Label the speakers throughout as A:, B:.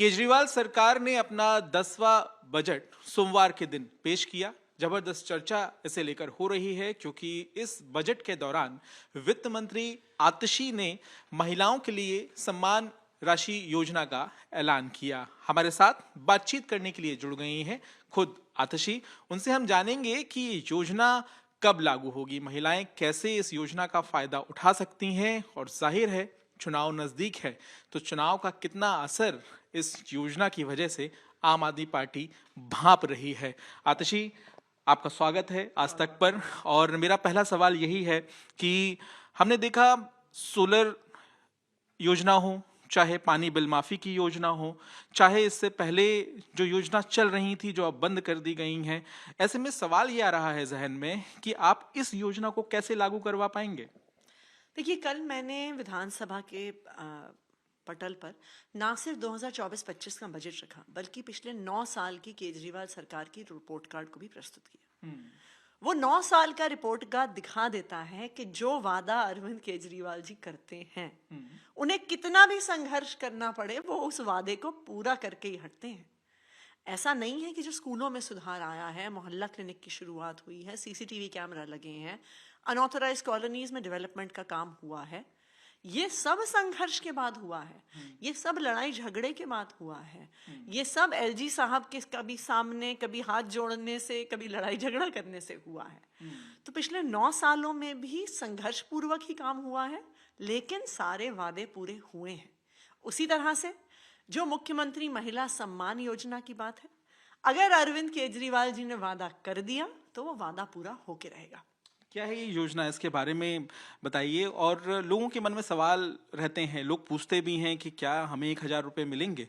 A: केजरीवाल सरकार ने अपना 10वां बजट सोमवार के दिन पेश किया। जबरदस्त चर्चा इसे लेकर हो रही है क्योंकि इस बजट के दौरान वित्त मंत्री आतिशी ने महिलाओं के लिए सम्मान राशि योजना का ऐलान किया। हमारे साथ बातचीत करने के लिए जुड़ गई हैं खुद आतिशी। उनसे हम जानेंगे कि ये योजना कब लागू होगी, महिलाएं कैसे इस योजना का फायदा उठा सकती हैं और जाहिर है चुनाव नजदीक है तो चुनाव का कितना असर इस योजना की वजह से आम आदमी पार्टी भांप रही है। आतिशी, आपका स्वागत है आज तक पर। और मेरा पहला सवाल यही है कि हमने देखा सोलर योजना हो, चाहे पानी बिल माफी की योजना हो, चाहे इससे पहले जो योजना चल रही थी जो अब बंद कर दी गई हैं, ऐसे में सवाल ये आ रहा है जहन में कि आप इस योजना को कैसे लागू करवा पाएंगे।
B: देखिए, कल मैंने विधानसभा के पटल पर ना सिर्फ 2024-25 का बजट रखा बल्कि पिछले 9 साल की केजरीवाल सरकार की रिपोर्ट कार्ड को भी प्रस्तुत किया। वो 9 साल का रिपोर्ट कार्ड दिखा देता है कि जो वादा अरविंद केजरीवाल जी करते हैं उन्हें कितना भी संघर्ष करना पड़े वो उस वादे को पूरा करके ही हटते हैं। ऐसा नहीं है कि जो स्कूलों में सुधार आया है, मोहल्ला क्लिनिक की शुरुआत हुई है, सीसीटीवी कैमरा लगे हैं, अनऑथराइज्ड कॉलोनीज में डेवलपमेंट का काम हुआ है, ये सब संघर्ष के बाद हुआ है। ये सब लड़ाई झगड़े के बाद हुआ है। ये सब एलजी साहब के कभी सामने, कभी हाथ जोड़ने से, कभी लड़ाई झगड़ा करने से हुआ है। तो पिछले 9 सालों में भी संघर्ष पूर्वक ही काम हुआ है, लेकिन सारे वादे पूरे हुए हैं। उसी तरह से जो मुख्यमंत्री महिला सम्मान योजना की बात है, अगर अरविंद केजरीवाल जी ने वादा कर दिया तो वो वादा पूरा होके रहेगा।
A: क्या है ये योजना, इसके बारे में बताइए। और लोगों के मन में सवाल रहते हैं, लोग पूछते भी हैं कि क्या हमें 1,000 रुपये मिलेंगे।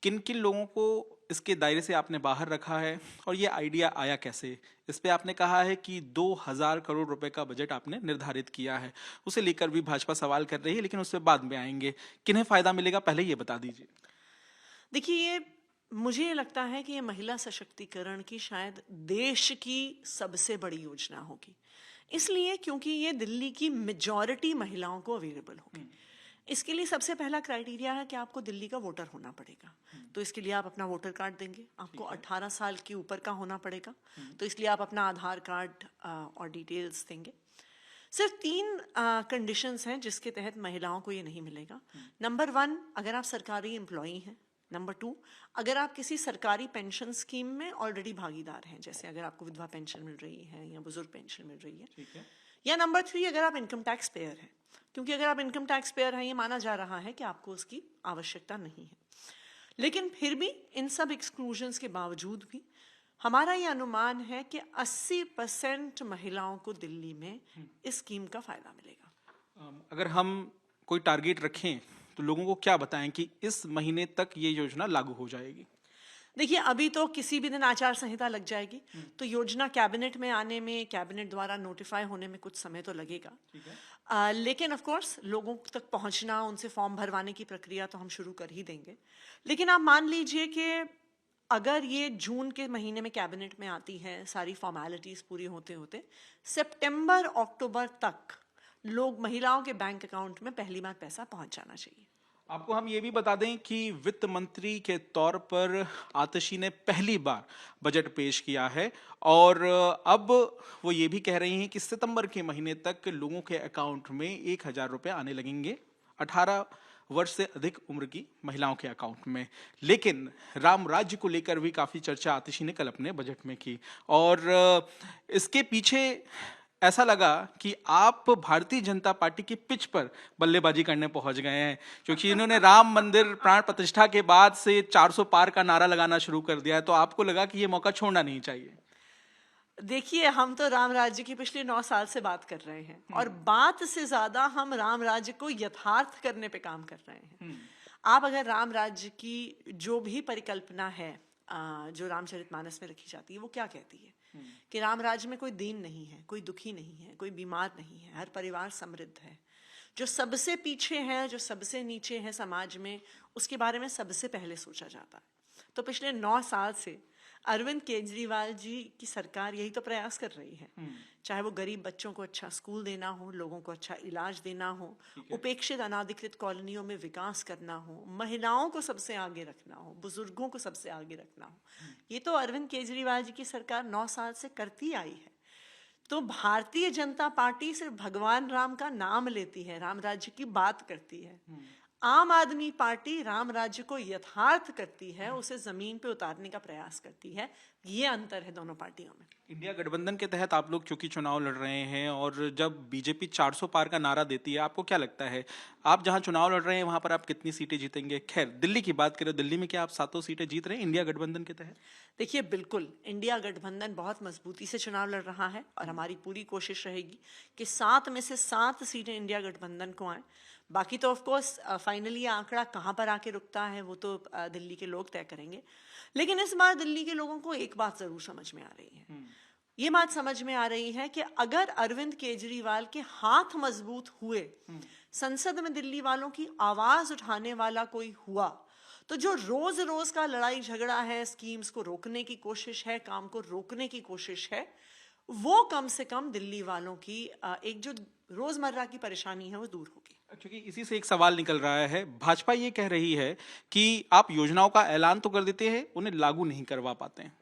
A: किन किन लोगों को इसके दायरे से आपने बाहर रखा है और ये आइडिया आया कैसे? इस पे आपने कहा है कि 2,000 करोड़ रुपए का बजट आपने निर्धारित किया है, उसे लेकर भी भाजपा सवाल कर रही है, लेकिन उससे बाद में आएंगे। किन्हें फायदा मिलेगा पहले ये बता दीजिए।
B: देखिए, मुझे ये लगता है कि ये महिला सशक्तिकरण की शायद देश की सबसे बड़ी योजना होगी। इसलिए क्योंकि ये दिल्ली की मेजॉरिटी महिलाओं को अवेलेबल होगी। इसके लिए सबसे पहला क्राइटेरिया है कि आपको दिल्ली का वोटर होना पड़ेगा। तो इसके लिए आप अपना वोटर कार्ड देंगे। आपको 18 साल के ऊपर का होना पड़ेगा। तो इसलिए आप अपना आधार कार्ड और डिटेल्स देंगे। सिर्फ 3 कंडीशंस हैं जिसके तहत महिलाओं को ये नहीं मिलेगा। नंबर 1, अगर आप सरकारी एम्प्लॉई हैं। नंबर 2, अगर आप किसी सरकारी पेंशन स्कीम में ऑलरेडी भागीदार हैं, जैसे अगर आपको विधवा पेंशन मिल रही है या बुजुर्ग पेंशन मिल रही है। या नंबर 3, अगर आप इनकम टैक्स पेयर हैं, क्योंकि अगर आप इनकम टैक्स पेयर हैं ये माना जा रहा है कि आपको उसकी आवश्यकता नहीं है। लेकिन फिर भी इन सब एक्सक्लूजन्स के बावजूद भी हमारा ये अनुमान है कि 80% महिलाओं को दिल्ली में इस स्कीम का फायदा मिलेगा।
A: अगर हम कोई टारगेट रखें तो लोगों को क्या बताएं कि इस महीने तक ये योजना लागू हो जाएगी?
B: देखिए, अभी तो किसी भी दिन आचार संहिता लग जाएगी, तो योजना कैबिनेट में आने में, कैबिनेट द्वारा नोटिफाई होने में कुछ समय तो लगेगा। लेकिन ऑफ कोर्स लोगों तक पहुंचना, उनसे फॉर्म भरवाने की प्रक्रिया तो हम शुरू कर ही देंगे। लेकिन आप मान लीजिए कि अगर ये जून के महीने में कैबिनेट में आती है, सारी फॉर्मेलिटीज पूरी होते होते सितंबर अक्टूबर तक लोग, महिलाओं के बैंक अकाउंट में पहली बार पैसा पहुंच जाना चाहिए।
A: आपको हम ये भी बता दें कि वित्त मंत्री के तौर पर आतिशी ने पहली बार बजट पेश किया है और अब वो ये भी कह रही हैं कि सितंबर के महीने तक लोगों के अकाउंट में 1,000 रुपये आने लगेंगे 18 वर्ष से अधिक उम्र की महिलाओं के अकाउंट में। लेकिन राम राज्य को लेकर भी काफी चर्चा आतिशी ने कल अपने बजट में की और इसके पीछे ऐसा लगा कि आप भारतीय जनता पार्टी की पिच पर बल्लेबाजी करने पहुंच गए हैं, क्योंकि इन्होंने राम मंदिर प्राण प्रतिष्ठा के बाद से 400 पार का नारा लगाना शुरू कर दिया है। तो आपको लगा कि ये मौका छोड़ना नहीं चाहिए।
B: देखिए, हम तो राम राज्य की पिछले 9 साल से बात कर रहे हैं और बात से ज्यादा हम राम राज्य को यथार्थ करने पे काम कर रहे हैं। आप अगर राम राज्य की जो भी परिकल्पना है जो रामचरितमानस में रखी जाती है, वो क्या कहती है कि राम राज्य में कोई दीन नहीं है, कोई दुखी नहीं है, कोई बीमार नहीं है, हर परिवार समृद्ध है। जो सबसे पीछे है, जो सबसे नीचे है समाज में, उसके बारे में सबसे पहले सोचा जाता है। तो पिछले 9 साल से अरविंद केजरीवाल जी की सरकार यही तो प्रयास कर रही है, चाहे वो गरीब बच्चों को अच्छा स्कूल देना हो, लोगों को अच्छा इलाज देना हो, उपेक्षित अनाधिकृत कॉलोनियों में विकास करना हो, महिलाओं को सबसे आगे रखना हो, बुजुर्गों को सबसे आगे रखना हो। ये तो अरविंद केजरीवाल जी की सरकार 9 साल से करती आई है। तो भारतीय जनता पार्टी सिर्फ भगवान राम का नाम लेती है, राम राज्य की बात करती है। आम आदमी पार्टी राम राज्य को यथार्थ करती है, उसे जमीन पे उतारने का प्रयास करती है। ये अंतर है दोनों पार्टियों में।
A: इंडिया गठबंधन के तहत आप लोग क्योंकि चुनाव लड़ रहे हैं और जब बीजेपी 400 पार का नारा देती है, आपको क्या लगता है आप जहां चुनाव लड़ रहे हैं वहां पर आप कितनी सीटें जीतेंगे? खैर, दिल्ली की बात करें, दिल्ली में क्या आप 7 सीटें जीत रहे हैं इंडिया गठबंधन के तहत?
B: देखिए, बिल्कुल इंडिया गठबंधन बहुत मजबूती से चुनाव लड़ रहा है और हमारी पूरी कोशिश रहेगी कि 7 में से 7 सीटें इंडिया गठबंधन को आए। बाकी तो ऑफ कोर्स फाइनली आंकड़ा कहाँ पर आके रुकता है वो तो दिल्ली के लोग तय करेंगे। लेकिन इस बार दिल्ली के लोगों को एक बात जरूर समझ में आ रही है। ये बात समझ में आ रही है कि अगर अरविंद केजरीवाल के हाथ मजबूत हुए, संसद में दिल्ली वालों की आवाज उठाने वाला कोई हुआ, तो जो रोज रोज का लड़ाई झगड़ा है, स्कीम्स को रोकने की कोशिश है, काम को रोकने की कोशिश है, वो कम से कम दिल्ली वालों की एक जो रोजमर्रा की परेशानी है वो दूर होगी।
A: क्योंकि इसी से एक सवाल निकल रहा है, भाजपा ये कह रही है कि आप योजनाओं का ऐलान तो कर देते हैं, उन्हें लागू नहीं करवा पाते हैं।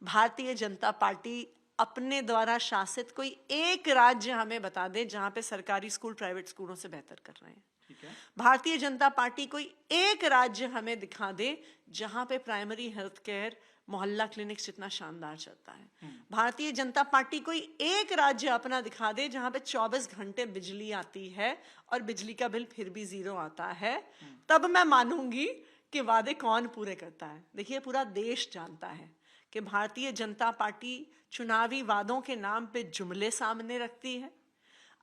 B: भारतीय जनता पार्टी अपने द्वारा शासित कोई एक राज्य हमें बता दे जहां पे सरकारी स्कूल प्राइवेट स्कूलों से बेहतर कर रहे हैं।
A: ठीक है।
B: भारतीय जनता पार्टी कोई एक राज्य हमें दिखा दे जहां पे प्राइमरी हेल्थ केयर, मोहल्ला क्लिनिक्स जितना शानदार चलता है। भारतीय जनता पार्टी कोई एक राज्य अपना दिखा दे जहां पे 24 घंटे बिजली आती है और बिजली का बिल फिर भी 0 आता है, तब मैं मानूंगी कि वादे कौन पूरे करता है। देखिए, पूरा देश जानता है कि भारतीय जनता पार्टी चुनावी वादों के नाम पे जुमले सामने रखती है।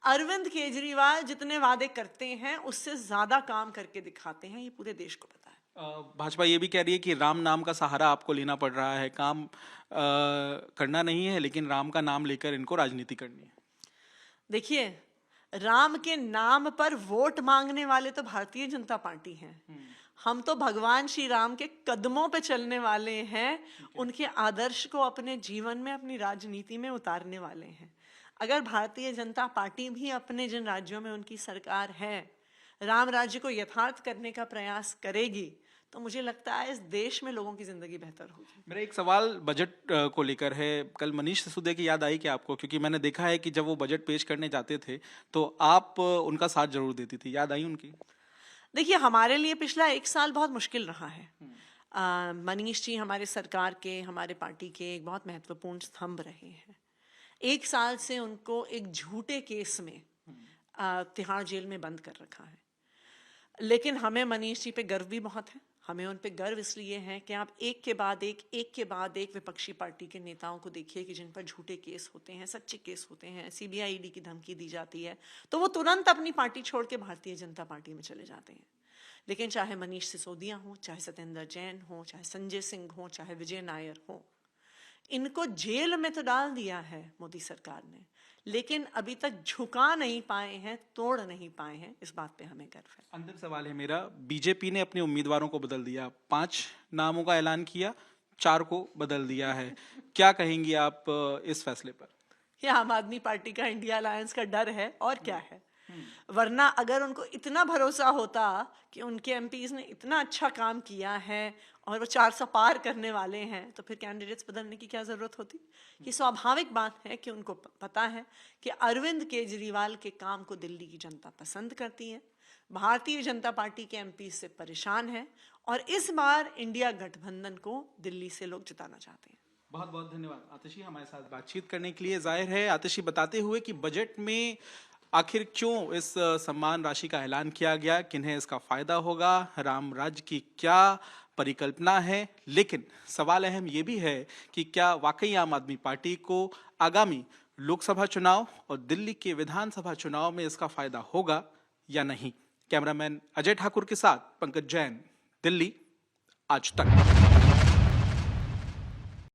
B: अरविंद केजरीवाल जितने वादे करते हैं उससे ज्यादा काम करके दिखाते हैं, ये पूरे देश को पता है।
A: भाजपा ये भी कह रही है कि राम नाम का सहारा आपको लेना पड़ रहा है, काम करना नहीं है लेकिन राम का नाम लेकर इनको राजनीति करनी है।
B: देखिए, राम के नाम पर वोट मांगने वाले तो भारतीय जनता पार्टी हैं। हम तो भगवान श्री राम के कदमों पे चलने वाले हैं, उनके आदर्श को अपने जीवन में, अपनी राजनीति में उतारने वाले हैं। अगर भारतीय जनता पार्टी भी अपने जिन राज्यों में उनकी सरकार है, राम राज्य को यथार्थ करने का प्रयास करेगी, तो मुझे लगता है इस देश में लोगों की जिंदगी बेहतर होगी।
A: मेरा एक सवाल बजट को लेकर है। कल मनीष सिसोदिया की याद आई क्या आपको? क्योंकि मैंने देखा है कि जब वो बजट पेश करने जाते थे तो आप उनका साथ जरूर देती थी, याद आई उनकी?
B: देखिए, हमारे लिए पिछला 1 साल बहुत मुश्किल रहा है। मनीष जी हमारे सरकार के, हमारे पार्टी के एक बहुत महत्वपूर्ण स्तंभ रहे हैं। 1 साल से उनको एक झूठे केस में तिहाड़ जेल में बंद कर रखा है। लेकिन हमें मनीष जी पे गर्व भी बहुत है। हमें उन पे गर्व इसलिए है कि आप एक के बाद एक विपक्षी पार्टी के नेताओं को देखिए कि जिन पर झूठे केस होते हैं, सच्चे केस होते हैं, सीबीआई ईडी की धमकी दी जाती है, तो वो तुरंत अपनी पार्टी छोड़ के भारतीय जनता पार्टी में चले जाते हैं। लेकिन चाहे मनीष सिसोदिया हो, चाहे सत्येंद्र जैन हो, चाहे संजय सिंह हो, चाहे विजय नायर हो, इनको जेल में तो डाल दिया है मोदी सरकार ने, लेकिन अभी तक झुका नहीं पाए हैं, तोड़ नहीं पाए हैं। इस बात पे हमें गर्व है।
A: अंतिम सवाल है मेरा, बीजेपी ने अपने उम्मीदवारों को बदल दिया, 5 नामों का ऐलान किया, 4 को बदल दिया है। क्या कहेंगी आप इस फैसले पर?
B: ये आम आदमी पार्टी का इंडिया अलायंस का डर है, और क्या है। वरना अगर उनको इतना भरोसा होता कि उनके एमपीज ने इतना अच्छा काम किया है और वो 400 पार करने वाले हैं, तो फिर कैंडिडेट्स बदलने की क्या जरूरत होती। ये स्वाभाविक बात है कि उनको पता है कि अरविंद केजरीवाल के काम को दिल्ली की जनता पसंद करती है, भारतीय जनता पार्टी के एमपी से परेशान है, और इस बार इंडिया गठबंधन को दिल्ली से लोग जिताना चाहते हैं।
A: बहुत बहुत धन्यवाद आतिशी हमारे साथ बातचीत करने के लिए। जाहिर है आतिशी बताते हुए कि बजट में आखिर क्यों इस सम्मान राशि का ऐलान किया गया, किन्हें इसका फायदा होगा, राम राज्य की क्या परिकल्पना है, लेकिन सवाल अहम ये भी है कि क्या वाकई आम आदमी पार्टी को आगामी लोकसभा चुनाव और दिल्ली के विधानसभा चुनाव में इसका फायदा होगा या नहीं। कैमरामैन अजय ठाकुर के साथ पंकज जैन, दिल्ली, आज तक।